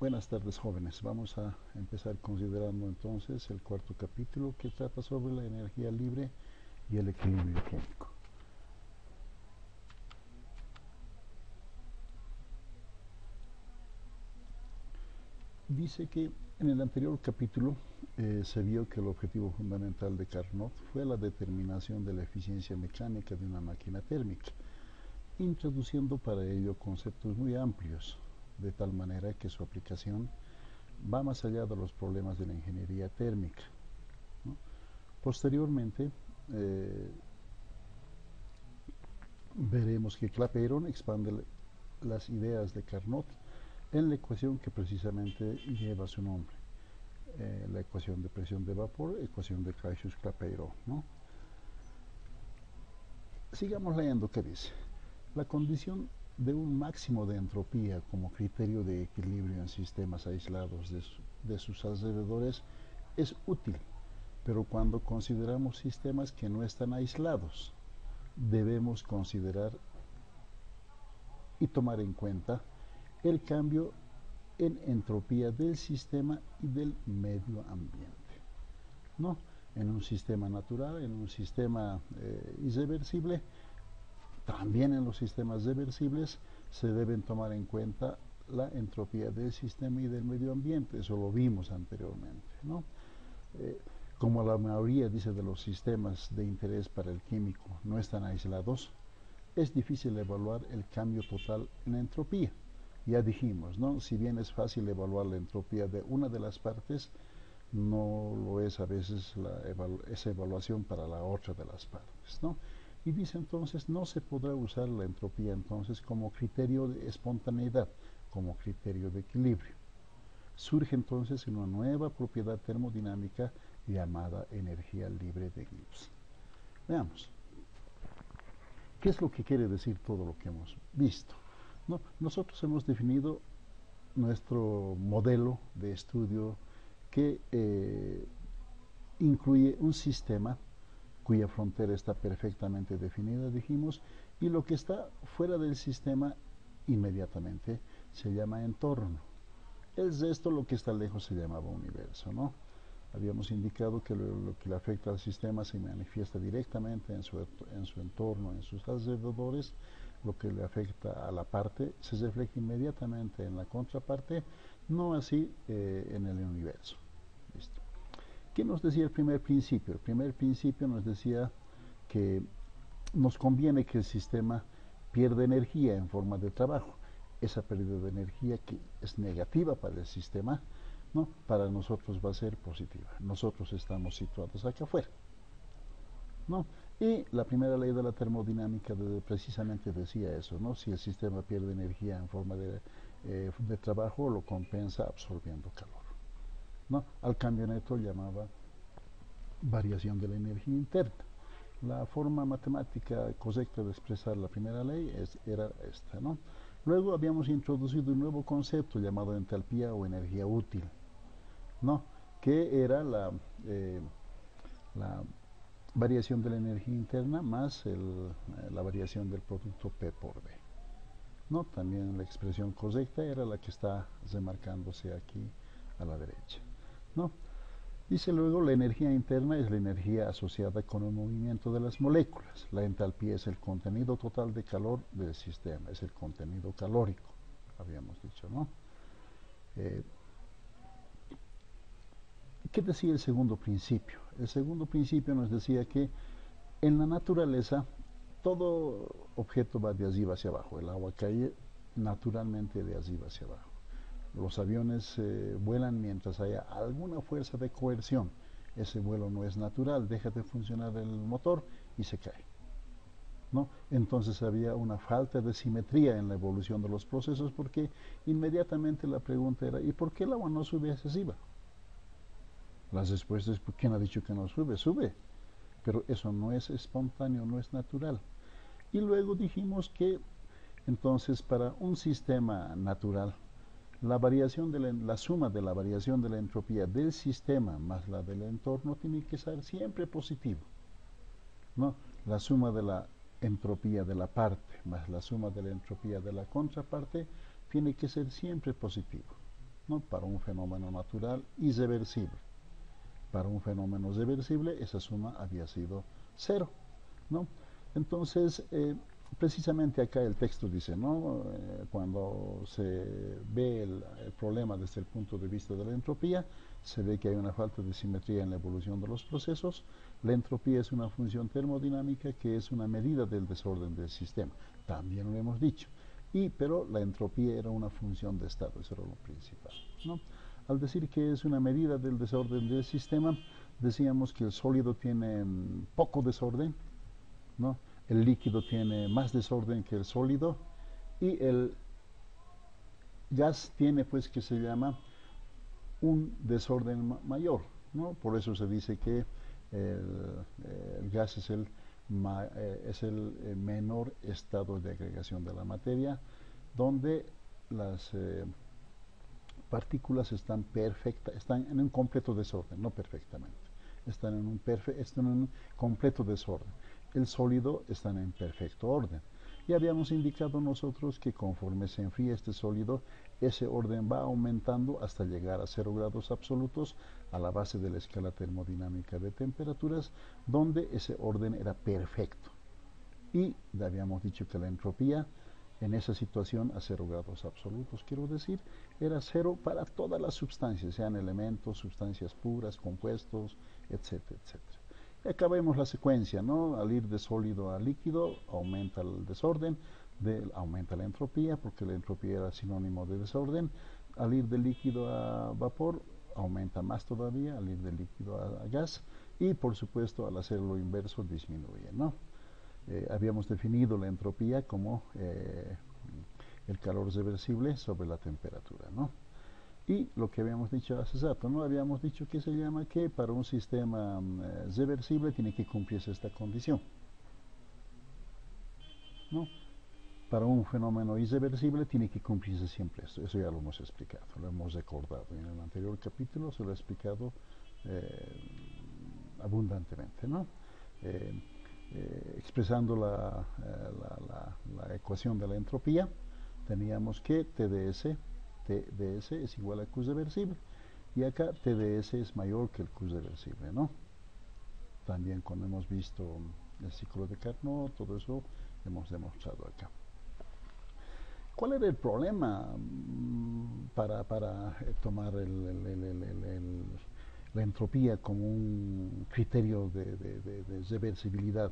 Buenas tardes, jóvenes. Vamos a empezar considerando entonces el cuarto capítulo que trata sobre la energía libre y el equilibrio químico. Dice que en el anterior capítulo se vio que el objetivo fundamental de Carnot fue la determinación de la eficiencia mecánica de una máquina térmica, introduciendo para ello conceptos muy amplios, de tal manera que su aplicación va más allá de los problemas de la ingeniería térmica, ¿no? Posteriormente, veremos que Clapeyron expande las ideas de Carnot en la ecuación que precisamente lleva su nombre, la ecuación de presión de vapor, ecuación de Clausius-Clapeyron, ¿no? Sigamos leyendo qué dice. La condición de un máximo de entropía como criterio de equilibrio en sistemas aislados de sus alrededores es útil, pero cuando consideramos sistemas que no están aislados, debemos considerar y tomar en cuenta el cambio en entropía del sistema y del medio ambiente, ¿no? En un sistema natural, en un sistema irreversible, también en los sistemas reversibles se deben tomar en cuenta la entropía del sistema y del medio ambiente. Eso lo vimos anteriormente, ¿no? Como la mayoría dice de los sistemas de interés para el químico no están aislados, es difícil evaluar el cambio total en entropía. Ya dijimos, ¿no? Si bien es fácil evaluar la entropía de una de las partes, no lo es a veces esa evaluación para la otra de las partes, ¿no? Y dice entonces, no se podrá usar la entropía entonces como criterio de espontaneidad, como criterio de equilibrio. Surge entonces una nueva propiedad termodinámica llamada energía libre de Gibbs. Veamos. ¿Qué es lo que quiere decir todo lo que hemos visto? ¿No? Nosotros hemos definido nuestro modelo de estudio que incluye un sistema cuya frontera está perfectamente definida, dijimos, y lo que está fuera del sistema inmediatamente se llama entorno. El resto, lo que está lejos, se llamaba universo, ¿no? Habíamos indicado que lo que le afecta al sistema se manifiesta directamente en su entorno, en sus alrededores. Lo que le afecta a la parte se refleja inmediatamente en la contraparte, no así en el universo. ¿Listo? ¿Qué nos decía el primer principio? El primer principio nos decía que nos conviene que el sistema pierda energía en forma de trabajo. Esa pérdida de energía que es negativa para el sistema, ¿no? Para nosotros va a ser positiva. Nosotros estamos situados acá afuera, ¿no? Y la primera ley de la termodinámica precisamente decía eso, ¿no? Si el sistema pierde energía en forma de trabajo, lo compensa absorbiendo calor, ¿no? Al cambio neto llamaba variación de la energía interna. La forma matemática correcta de expresar la primera ley era esta, ¿no? Luego habíamos introducido un nuevo concepto llamado entalpía o energía útil, ¿no? Que era la variación de la energía interna más la variación del producto P por V, ¿no? También la expresión correcta era la que está remarcándose aquí a la derecha, ¿no? Dice luego, la energía interna es la energía asociada con el movimiento de las moléculas. La entalpía es el contenido total de calor del sistema, es el contenido calórico, habíamos dicho, ¿no? ¿Qué decía el segundo principio? El segundo principio nos decía que en la naturaleza todo objeto va de arriba hacia abajo. El agua cae naturalmente de arriba hacia abajo. Los aviones vuelan mientras haya alguna fuerza de coerción. Ese vuelo no es natural, deja de funcionar el motor y se cae, ¿no? Entonces había una falta de simetría en la evolución de los procesos, porque inmediatamente la pregunta era, ¿y por qué el agua no sube hacia arriba? La respuesta es, ¿quién ha dicho que no sube? Sube, pero eso no es espontáneo, no es natural. Y luego dijimos que entonces para un sistema natural, la suma de la variación de la entropía del sistema más la del entorno tiene que ser siempre positivo, ¿no? La suma de la entropía de la parte más la suma de la entropía de la contraparte tiene que ser siempre positivo. ¿no? Para un fenómeno natural irreversible. Para un fenómeno reversible esa suma había sido cero, ¿no? Entonces, precisamente acá el texto dice, ¿no? Cuando se ve el problema desde el punto de vista de la entropía, se ve que hay una falta de simetría en la evolución de los procesos. La entropía es una función termodinámica que es una medida del desorden del sistema. También lo hemos dicho. Pero la entropía era una función de estado, eso era lo principal, ¿no? Al decir que es una medida del desorden del sistema, decíamos que el sólido tiene poco desorden, ¿no? El líquido tiene más desorden que el sólido y el gas tiene pues que se llama un desorden mayor, ¿no? Por eso se dice que el gas es el menor estado de agregación de la materia, donde las partículas están en un completo desorden, no perfectamente, están en un completo desorden. El sólido está en perfecto orden. Y habíamos indicado nosotros que conforme se enfría este sólido, ese orden va aumentando hasta llegar a 0 grados absolutos a la base de la escala termodinámica de temperaturas, donde ese orden era perfecto. Y habíamos dicho que la entropía en esa situación a 0 grados absolutos, quiero decir, era cero para todas las sustancias, sean elementos, sustancias puras, compuestos, etcétera, etcétera. Y acá vemos la secuencia, ¿no? Al ir de sólido a líquido aumenta el desorden, aumenta la entropía, porque la entropía era sinónimo de desorden. Al ir de líquido a vapor aumenta más todavía, al ir de líquido a gas, y por supuesto al hacer lo inverso disminuye, ¿no? Habíamos definido la entropía como el calor reversible sobre la temperatura, ¿no? Y lo que habíamos dicho hace rato, ¿no? Habíamos dicho que se llama que para un sistema reversible tiene que cumplirse esta condición, ¿no? Para un fenómeno irreversible tiene que cumplirse siempre esto. Eso ya lo hemos explicado, lo hemos recordado. En el anterior capítulo se lo he explicado abundantemente, ¿no? Expresando la ecuación de la entropía, teníamos que TdS es igual a Q reversible, y acá TdS es mayor que el Q reversible, ¿no? También cuando hemos visto el ciclo de Carnot, todo eso hemos demostrado acá. ¿Cuál era el problema para tomar la entropía como un criterio de reversibilidad?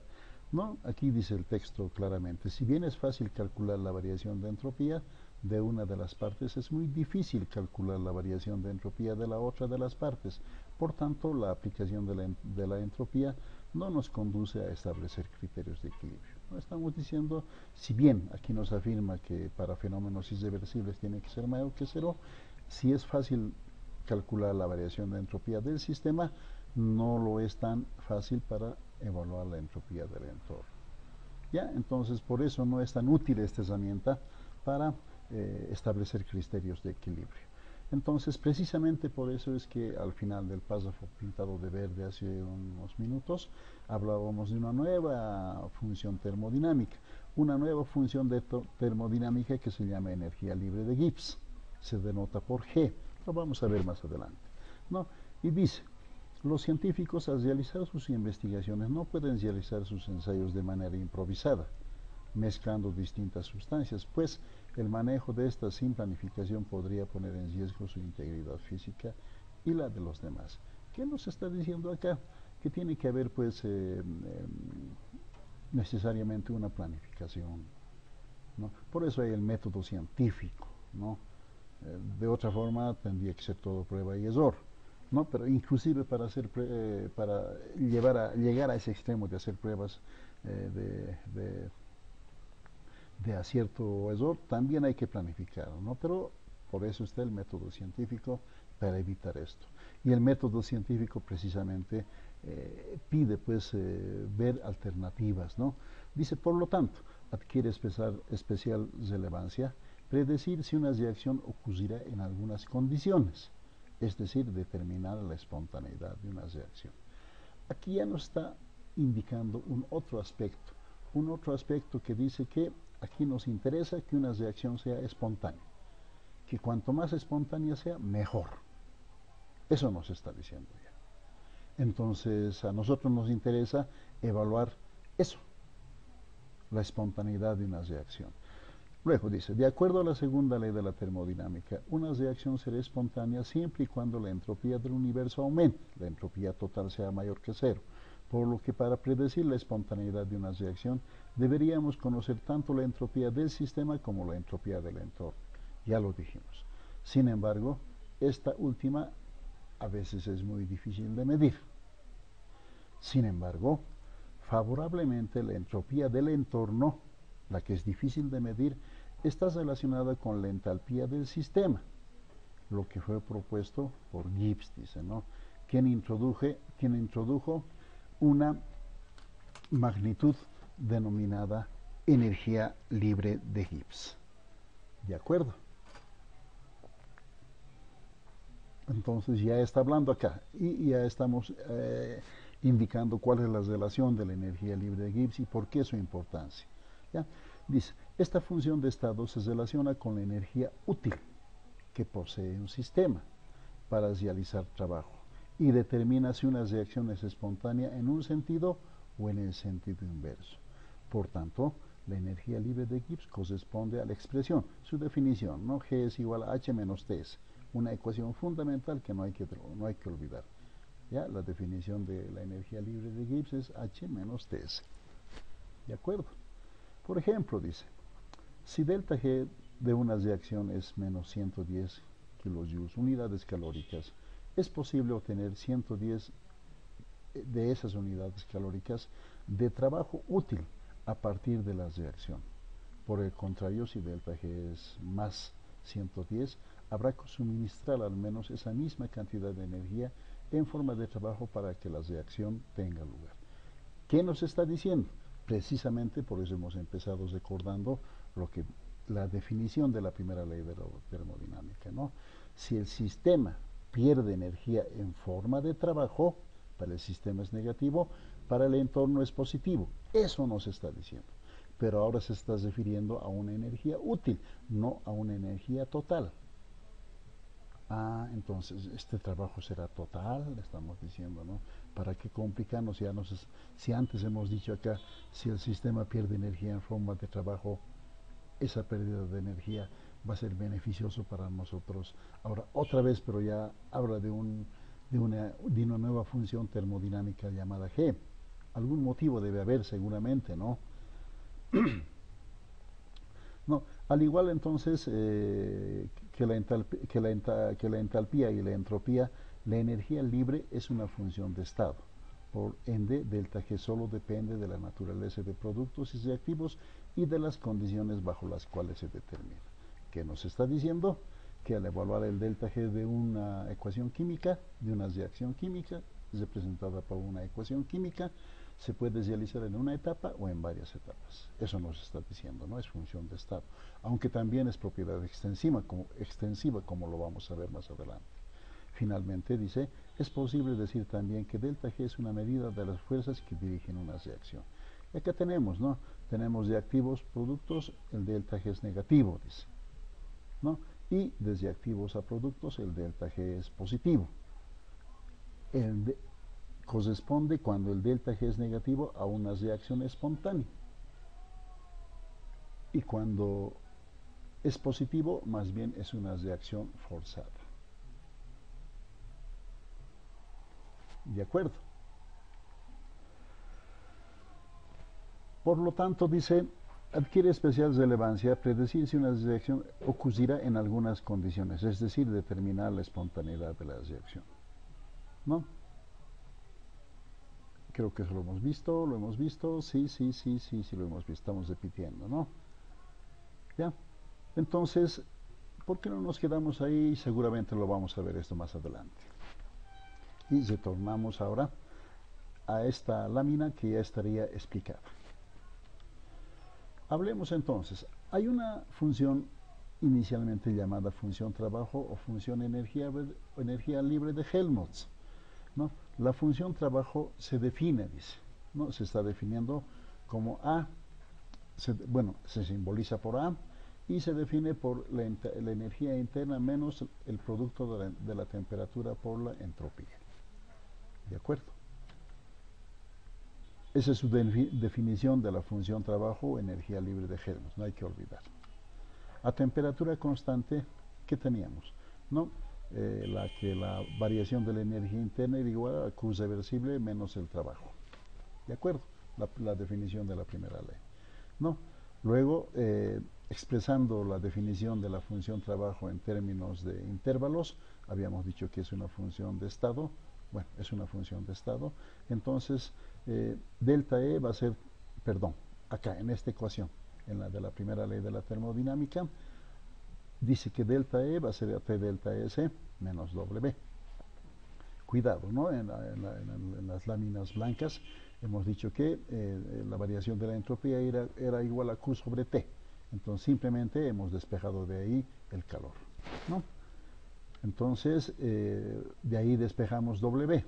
¿No? Aquí dice el texto claramente, si bien es fácil calcular la variación de entropía de una de las partes, es muy difícil calcular la variación de entropía de la otra de las partes. Por tanto, la aplicación de la entropía no nos conduce a establecer criterios de equilibrio. ¿No? Estamos diciendo, si bien aquí nos afirma que para fenómenos irreversibles tiene que ser mayor que cero, si es fácil calcular la variación de entropía del sistema, no lo es tan fácil para evaluar la entropía del entorno. ¿Ya? Entonces, por eso no es tan útil esta herramienta para establecer criterios de equilibrio. Entonces, precisamente por eso es que al final del párrafo pintado de verde hace unos minutos, hablábamos de una nueva función termodinámica, una nueva función termodinámica que se llama energía libre de Gibbs, se denota por G, lo vamos a ver más adelante, ¿no? Y dice, los científicos al realizar sus investigaciones no pueden realizar sus ensayos de manera improvisada, mezclando distintas sustancias, pues el manejo de estas sin planificación podría poner en riesgo su integridad física y la de los demás. ¿Qué nos está diciendo acá? Que tiene que haber pues necesariamente una planificación, ¿no? Por eso hay el método científico, ¿no? De otra forma tendría que ser todo prueba y error, ¿no? Pero inclusive para llegar a ese extremo de hacer pruebas de acierto o error, también hay que planificarlo, ¿no? Pero por eso está el método científico, para evitar esto. Y el método científico precisamente pide pues ver alternativas, ¿no? Dice, por lo tanto, adquiere especial relevancia predecir si una reacción ocurrirá en algunas condiciones, es decir, determinar la espontaneidad de una reacción. Aquí ya nos está indicando un otro aspecto que dice que aquí nos interesa que una reacción sea espontánea. que cuanto más espontánea sea, mejor. Eso nos está diciendo ya. Entonces, a nosotros nos interesa evaluar eso, la espontaneidad de una reacción. Luego dice, de acuerdo a la segunda ley de la termodinámica, una reacción será espontánea siempre y cuando la entropía del universo aumente, la entropía total sea mayor que cero, por lo que para predecir la espontaneidad de una reacción deberíamos conocer tanto la entropía del sistema como la entropía del entorno. Ya lo dijimos. Sin embargo, esta última a veces es muy difícil de medir. Sin embargo, favorablemente la entropía del entorno, la que es difícil de medir, está relacionada con la entalpía del sistema, lo que fue propuesto por Gibbs, dice, ¿no? Quien introdujo una magnitud denominada energía libre de Gibbs. ¿De acuerdo? Entonces ya está hablando acá y ya estamos indicando cuál es la relación de la energía libre de Gibbs y por qué su importancia. ¿Ya? Dice, esta función de estado se relaciona con la energía útil que posee un sistema para realizar trabajo y determina si una reacción es espontánea en un sentido o en el sentido inverso. Por tanto, la energía libre de Gibbs corresponde a la expresión, su definición, ¿no? G es igual a H menos Ts, una ecuación fundamental que no hay que olvidar. ¿Ya? La definición de la energía libre de Gibbs es H menos Ts. ¿De acuerdo? Por ejemplo, dice, si delta G de una reacción es menos 110 kilojoules, unidades calóricas, es posible obtener 110 de esas unidades calóricas de trabajo útil a partir de la reacción. Por el contrario, si delta G es más 110, habrá que suministrar al menos esa misma cantidad de energía en forma de trabajo para que la reacción tenga lugar. ¿Qué nos está diciendo? Precisamente por eso hemos empezado recordando la definición de la primera ley de la termodinámica, ¿no? Si el sistema pierde energía en forma de trabajo, para el sistema es negativo, para el entorno es positivo. Eso nos está diciendo. Pero ahora se está refiriendo a una energía útil, no a una energía total. Entonces este trabajo será total, le estamos diciendo, ¿no? ¿Para qué complicarnos? Si antes hemos dicho acá, si el sistema pierde energía en forma de trabajo, esa pérdida de energía va a ser beneficioso para nosotros. Ahora, otra vez, pero ya habla de una nueva función termodinámica llamada G. Algún motivo debe haber seguramente, ¿no? No, al igual entonces que la entalpía y la entropía, la energía libre es una función de estado. Por ende, delta G solo depende de la naturaleza de productos y reactivos y de las condiciones bajo las cuales se determina. ¿Qué nos está diciendo? Que al evaluar el delta G de una ecuación química, de una reacción química, representada por una ecuación química, se puede realizar en una etapa o en varias etapas. Eso nos está diciendo, ¿no? Es función de estado. Aunque también es propiedad extensiva, como lo vamos a ver más adelante. Finalmente dice, es posible decir también que delta G es una medida de las fuerzas que dirigen una reacción. Y acá tenemos, ¿no? Tenemos reactivos, productos, el delta G es negativo, dice, ¿no? Y de reactivos a productos, el delta G es positivo. Corresponde cuando el delta G es negativo a una reacción espontánea. Y cuando es positivo, más bien es una reacción forzada. ¿De acuerdo? Por lo tanto, dice, adquiere especial relevancia predecir si una reacción ocurrirá en algunas condiciones, es decir, determinar la espontaneidad de la reacción. ¿No? Creo que eso lo hemos visto, sí, lo hemos visto, estamos repitiendo, ¿no? ¿Ya? Entonces, ¿por qué no nos quedamos ahí? Seguramente lo vamos a ver esto más adelante. Y retornamos ahora a esta lámina que ya estaría explicada. Hablemos entonces, hay una función inicialmente llamada función trabajo o función energía libre de Helmholtz, ¿no? La función trabajo se define, dice, ¿no? Se está definiendo como A, se simboliza por A, y se define por la energía interna menos el producto de la temperatura por la entropía. ¿De acuerdo? Esa es su definición de la función trabajo o energía libre de Helmholtz, no hay que olvidar. A temperatura constante, ¿qué teníamos? ¿No? La variación de la energía interna era igual a Q reversible menos el trabajo. ¿De acuerdo? La definición de la primera ley. ¿No? Luego, expresando la definición de la función trabajo en términos de intervalos, habíamos dicho que es una función de estado. Bueno, es una función de estado. Entonces, delta E va a ser, perdón, acá en esta ecuación, en la de la primera ley de la termodinámica, dice que delta E va a ser T delta S menos W. Cuidado, ¿no? En las láminas blancas hemos dicho que la variación de la entropía era igual a Q sobre T. Entonces simplemente hemos despejado de ahí el calor, ¿no? Entonces de ahí despejamos W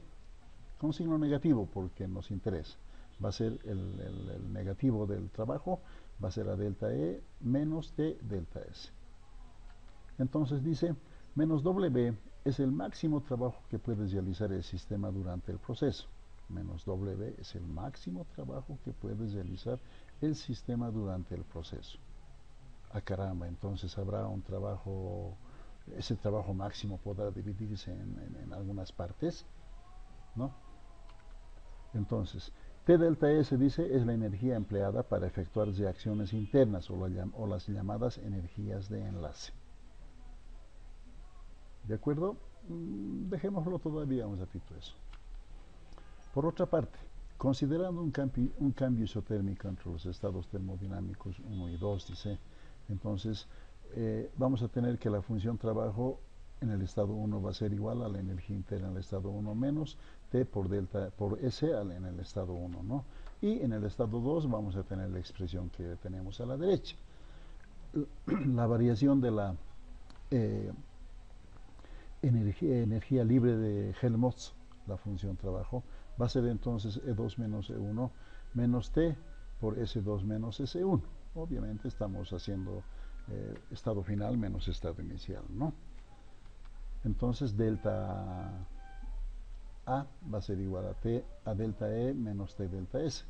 con signo negativo porque nos interesa. Va a ser el negativo del trabajo, va a ser a delta E menos T delta S. Entonces dice, menos W es el máximo trabajo que puede realizar el sistema durante el proceso. Menos W es el máximo trabajo que puede realizar el sistema durante el proceso. Ah, caramba, entonces habrá un trabajo, ese trabajo máximo podrá dividirse en algunas partes, ¿no? Entonces, T delta S dice es la energía empleada para efectuar reacciones internas o las llamadas energías de enlace. ¿De acuerdo? Dejémoslo todavía un ratito eso. Por otra parte, considerando un cambio isotérmico entre los estados termodinámicos 1 y 2, dice, entonces vamos a tener que la función trabajo en el estado 1 va a ser igual a la energía interna en el estado 1 menos T por S en el estado 1, ¿no? Y en el estado 2 vamos a tener la expresión que tenemos a la derecha. La variación de la energía libre de Helmholtz, la función trabajo, va a ser entonces E2 menos E1 menos T por S2 menos S1. Obviamente estamos haciendo estado final menos estado inicial, ¿no? Entonces delta A va a ser igual a T a delta E menos T delta S.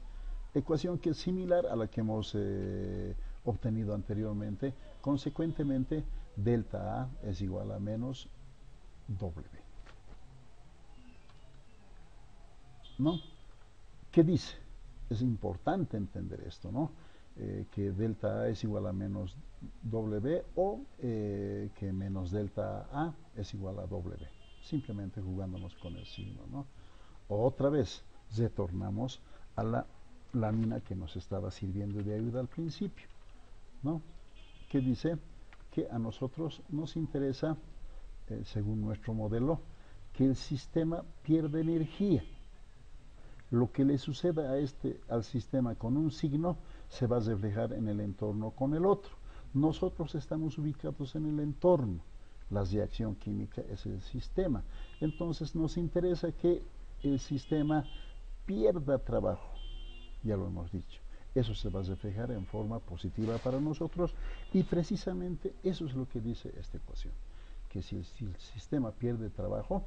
Ecuación que es similar a la que hemos obtenido anteriormente. Consecuentemente, delta A es igual a menos W. ¿No? ¿Qué dice? Es importante entender esto, ¿no? Que delta A es igual a menos W o que menos delta A es igual a W. Simplemente jugándonos con el signo, ¿no? Otra vez, retornamos a la lámina que nos estaba sirviendo de ayuda al principio, ¿no? Que dice que a nosotros nos interesa, según nuestro modelo, que el sistema pierda energía. Lo que le suceda al sistema con un signo se va a reflejar en el entorno con el otro. Nosotros estamos ubicados en el entorno. La reacción química es el sistema. Entonces nos interesa que el sistema pierda trabajo. Ya lo hemos dicho. Eso se va a reflejar en forma positiva para nosotros y precisamente eso es lo que dice esta ecuación. Que si el sistema pierde trabajo,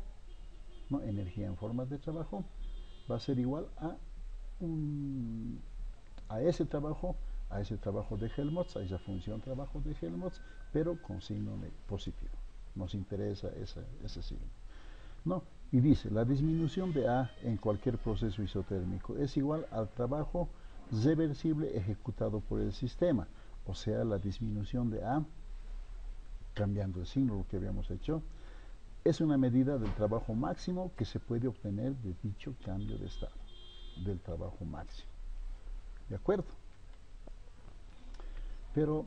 ¿no? Energía en forma de trabajo, va a ser igual a ese trabajo de Helmholtz, a esa función trabajo de Helmholtz, pero con signo positivo. Nos interesa ese signo, ¿no? Y dice, la disminución de A en cualquier proceso isotérmico es igual al trabajo reversible ejecutado por el sistema, o sea, la disminución de A, cambiando el signo, lo que habíamos hecho, es una medida del trabajo máximo que se puede obtener de dicho cambio de estado, del trabajo máximo. ¿De acuerdo? Pero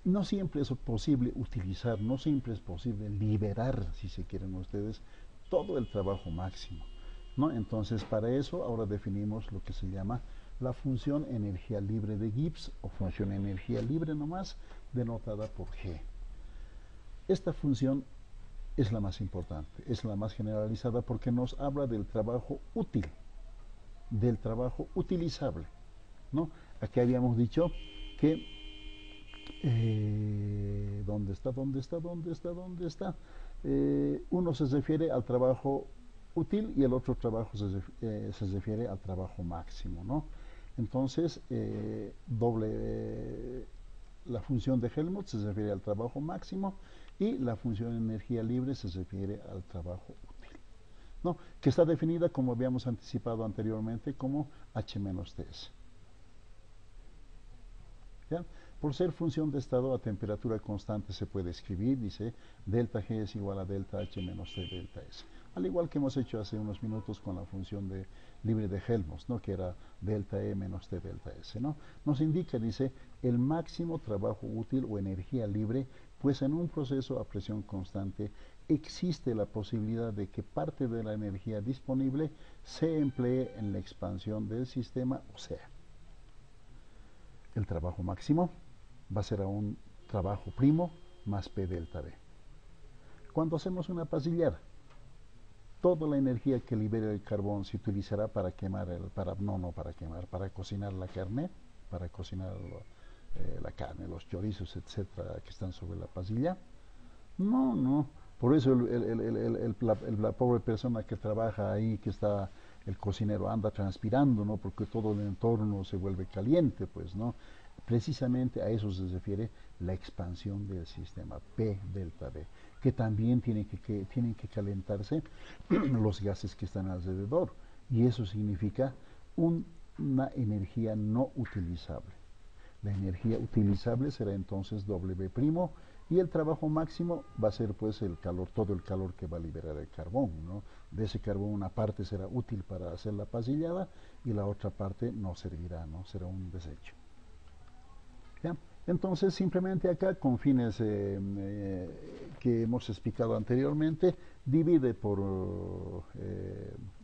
no siempre es posible utilizar, no siempre es posible liberar, si se quieren ustedes, todo el trabajo máximo, ¿no? Entonces, para eso ahora definimos lo que se llama la función energía libre de Gibbs, o función energía libre nomás, denotada por G. Esta función es la más importante, es la más generalizada porque nos habla del trabajo útil, del trabajo utilizable, ¿no? Aquí habíamos dicho que ¿Dónde está? ¿Dónde está? ¿Dónde está? ¿Dónde está? Uno se refiere al trabajo útil y el otro trabajo se refiere al trabajo máximo, ¿no? Entonces, la función de Helmholtz se refiere al trabajo máximo y la función de energía libre se refiere al trabajo útil, ¿no? Que está definida, como habíamos anticipado anteriormente, como H menos Ts. ¿Ya? Por ser función de estado a temperatura constante se puede escribir, dice, delta G es igual a delta H menos T delta S. Al igual que hemos hecho hace unos minutos con la función libre de Helmholtz, ¿no? Que era delta E menos T delta S, ¿no? Nos indica, dice, el máximo trabajo útil o energía libre, pues en un proceso a presión constante existe la posibilidad de que parte de la energía disponible se emplee en la expansión del sistema, o sea, el trabajo máximo va a ser a un trabajo primo más P delta B. Cuando hacemos una pasillada, toda la energía que libera el carbón se utilizará para quemar, para cocinar la carne, para cocinar la carne, los chorizos, etcétera, que están sobre la pasilla. No, no. Por eso la pobre persona que trabaja ahí, que está el cocinero, anda transpirando, ¿no? Porque todo el entorno se vuelve caliente, pues, ¿no? Precisamente a eso se refiere la expansión del sistema P delta B, que también tienen que calentarse los gases que están alrededor, y eso significa una energía no utilizable. La energía utilizable será entonces W' y el trabajo máximo va a ser pues el calor, todo el calor que va a liberar el carbón, ¿no? De ese carbón una parte será útil para hacer la pasillada y la otra parte no servirá, ¿no? Será un desecho. ¿Ya? Entonces, simplemente acá, con fines que hemos explicado anteriormente, divide por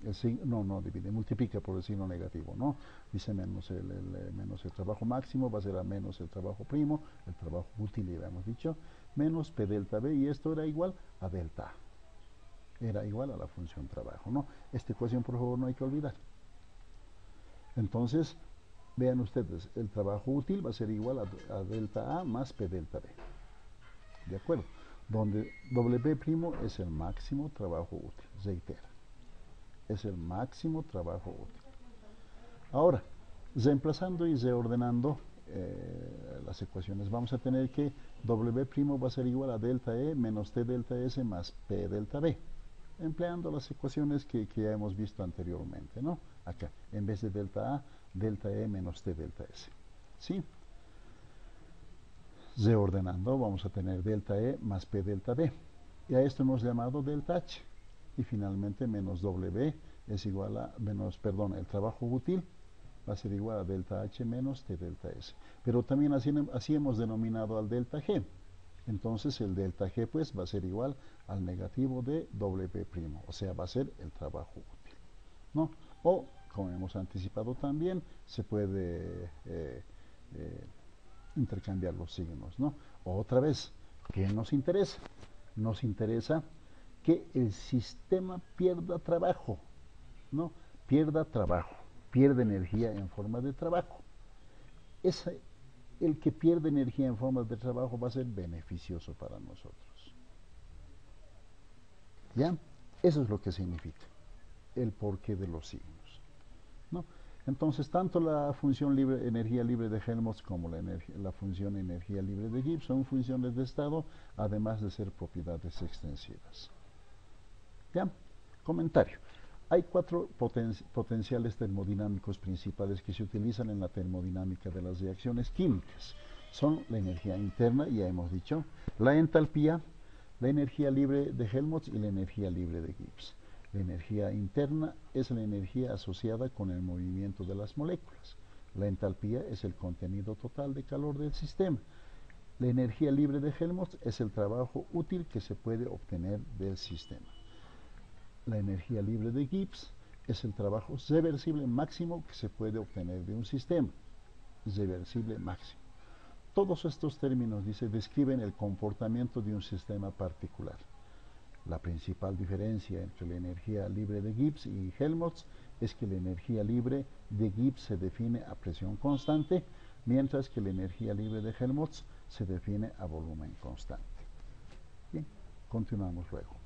el signo, no divide, multiplica por el signo negativo, ¿no? Dice menos el trabajo máximo, va a ser a menos el trabajo primo, el trabajo útil, ya hemos dicho, menos P delta B, y esto era igual a delta A. Era igual a la función trabajo, ¿no? Esta ecuación, por favor, no hay que olvidar. Entonces, vean ustedes, el trabajo útil va a ser igual a delta A más P delta B. ¿De acuerdo? Donde W' es el máximo trabajo útil, reitera. Es el máximo trabajo útil. Ahora, reemplazando y reordenando las ecuaciones, vamos a tener que W' va a ser igual a delta E menos T delta S más P delta B, empleando las ecuaciones que ya hemos visto anteriormente, ¿no? Acá, en vez de delta A, delta E menos T delta S. ¿Sí? Reordenando, vamos a tener delta E más P delta B. Y a esto hemos llamado delta H. Y finalmente menos W es igual a, el trabajo útil va a ser igual a delta H menos T delta S. Pero también así hemos denominado al delta G. Entonces el delta G pues va a ser igual al negativo de W', o sea, va a ser el trabajo útil, ¿no? O, como hemos anticipado también, se puede intercambiar los signos, ¿no? Otra vez, ¿qué nos interesa? Nos interesa que el sistema pierda trabajo, ¿no? Pierda trabajo, pierde energía en forma de trabajo. El que pierde energía en forma de trabajo va a ser beneficioso para nosotros. ¿Ya? Eso es lo que significa el porqué de los signos, ¿no? Entonces, tanto la función energía libre de Helmholtz como la función energía libre de Gibbs son funciones de estado, además de ser propiedades extensivas. ¿Ya? Comentario. Hay cuatro potenciales termodinámicos principales que se utilizan en la termodinámica de las reacciones químicas. Son la energía interna, ya hemos dicho, la entalpía, la energía libre de Helmholtz y la energía libre de Gibbs. La energía interna es la energía asociada con el movimiento de las moléculas. La entalpía es el contenido total de calor del sistema. La energía libre de Helmholtz es el trabajo útil que se puede obtener del sistema. La energía libre de Gibbs es el trabajo reversible máximo que se puede obtener de un sistema. Reversible máximo. Todos estos términos, dice, describen el comportamiento de un sistema particular. La principal diferencia entre la energía libre de Gibbs y Helmholtz es que la energía libre de Gibbs se define a presión constante, mientras que la energía libre de Helmholtz se define a volumen constante. Bien, continuamos luego.